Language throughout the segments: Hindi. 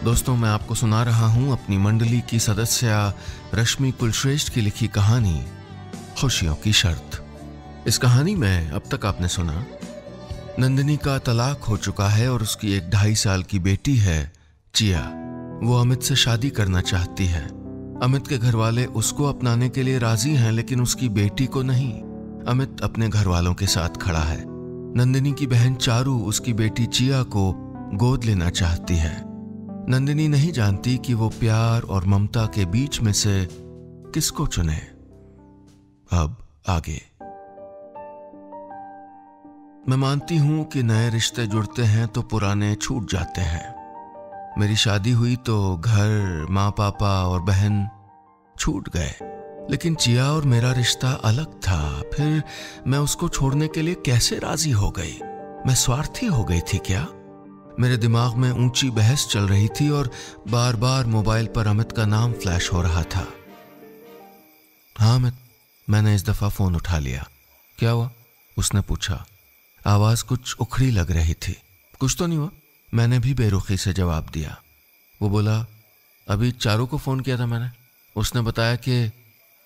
दोस्तों, मैं आपको सुना रहा हूं अपनी मंडली की सदस्य रश्मि कुलश्रेष्ठ की लिखी कहानी खुशियों की शर्त। इस कहानी में अब तक आपने सुना, नंदिनी का तलाक हो चुका है और उसकी एक 2.5 साल की बेटी है चिया। वो अमित से शादी करना चाहती है। अमित के घर वाले उसको अपनाने के लिए राजी हैं, लेकिन उसकी बेटी को नहीं। अमित अपने घर वालों के साथ खड़ा है। नंदिनी की बहन चारू उसकी बेटी चिया को गोद लेना चाहती है। नंदिनी नहीं जानती कि वो प्यार और ममता के बीच में से किसको चुने। अब आगे। मैं मानती हूं कि नए रिश्ते जुड़ते हैं तो पुराने छूट जाते हैं। मेरी शादी हुई तो घर, माँ पापा और बहन छूट गए, लेकिन चिया और मेरा रिश्ता अलग था। फिर मैं उसको छोड़ने के लिए कैसे राजी हो गई? मैं स्वार्थी हो गई थी क्या? मेरे दिमाग में ऊंची बहस चल रही थी और बार बार मोबाइल पर अमित का नाम फ्लैश हो रहा था। हाँ अमित, मैंने इस दफा फोन उठा लिया। क्या हुआ? उसने पूछा। आवाज कुछ उखड़ी लग रही थी। कुछ तो नहीं हुआ, मैंने भी बेरुखी से जवाब दिया। वो बोला, अभी चारू को फोन किया था मैंने। उसने बताया कि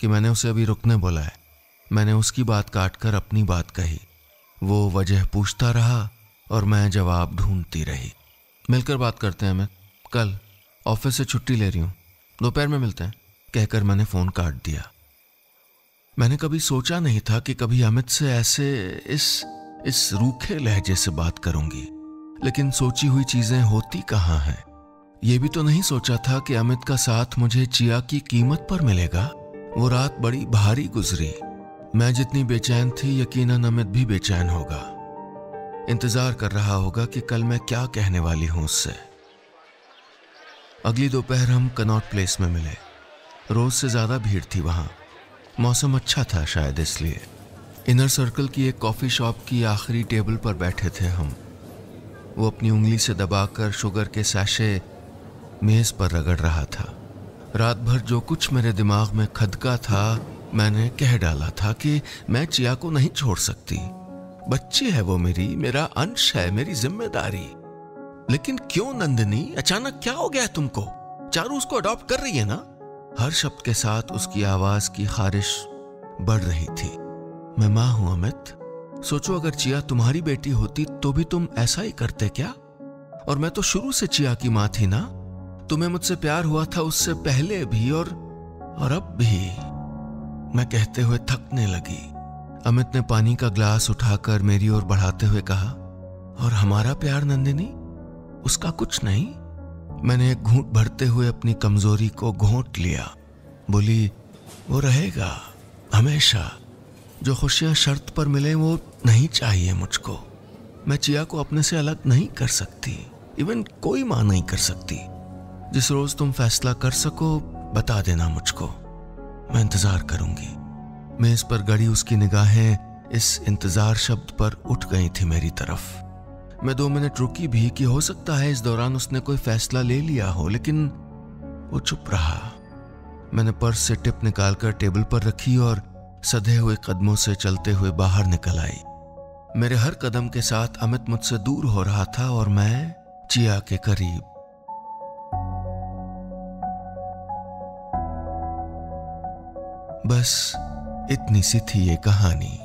मैंने उसे अभी रुकने बोला है। मैंने उसकी बात काट कर अपनी बात कही। वो वजह पूछता रहा और मैं जवाब ढूंढती रही। मिलकर बात करते हैं अमित, कल ऑफिस से छुट्टी ले रही हूँ, दोपहर में मिलते हैं, कहकर मैंने फोन काट दिया। मैंने कभी सोचा नहीं था कि कभी अमित से ऐसे इस रूखे लहजे से बात करूंगी, लेकिन सोची हुई चीजें होती कहाँ हैं। ये भी तो नहीं सोचा था कि अमित का साथ मुझे चिया की कीमत पर मिलेगा। वो रात बड़ी भारी गुजरी। मैं जितनी बेचैन थी, यकीनन अमित भी बेचैन होगा। इंतजार कर रहा होगा कि कल मैं क्या कहने वाली हूं उससे। अगली दोपहर हम कनॉट प्लेस में मिले। रोज से ज्यादा भीड़ थी वहां। मौसम अच्छा था शायद इसलिए। इनर सर्कल की एक कॉफी शॉप की आखिरी टेबल पर बैठे थे हम। वो अपनी उंगली से दबाकर शुगर के सैशे मेज पर रगड़ रहा था। रात भर जो कुछ मेरे दिमाग में खदका था, मैंने कह डाला था कि मैं चिया को नहीं छोड़ सकती। बच्ची है वो मेरी, मेरा अंश है, मेरी जिम्मेदारी। लेकिन क्यों नंदिनी, अचानक क्या हो गया तुमको? चारू उसको अडॉप्ट कर रही है ना? हर शब्द के साथ उसकी आवाज की खारिश बढ़ रही थी। मैं मां हूं अमित। सोचो, अगर चिया तुम्हारी बेटी होती तो भी तुम ऐसा ही करते क्या? और मैं तो शुरू से चिया की मां थी ना। तुम्हें मुझसे प्यार हुआ था उससे पहले भी और अब भी। मैं कहते हुए थकने लगी। अमित ने पानी का ग्लास उठाकर मेरी ओर बढ़ाते हुए कहा, और हमारा प्यार नंदिनी, उसका कुछ नहीं? मैंने एक घूंट भरते हुए अपनी कमजोरी को घोंट लिया। बोली, वो रहेगा हमेशा। जो खुशियां शर्त पर मिले वो नहीं चाहिए मुझको। मैं चिया को अपने से अलग नहीं कर सकती। इवन कोई मां नहीं कर सकती। जिस रोज तुम फैसला कर सको बता देना मुझको, मैं इंतजार करूंगी। मेज पर गड़ी उसकी निगाहें इस इंतजार शब्द पर उठ गई थी मेरी तरफ। मैं 2 मिनट रुकी भी कि हो सकता है इस दौरान उसने कोई फैसला ले लिया हो, लेकिन वो चुप रहा। मैंने पर्स से टिप निकालकर टेबल पर रखी और सधे हुए कदमों से चलते हुए बाहर निकल आई। मेरे हर कदम के साथ अमित मुझसे दूर हो रहा था और मैं चिया के करीब। बस इतनी सी थी ये कहानी।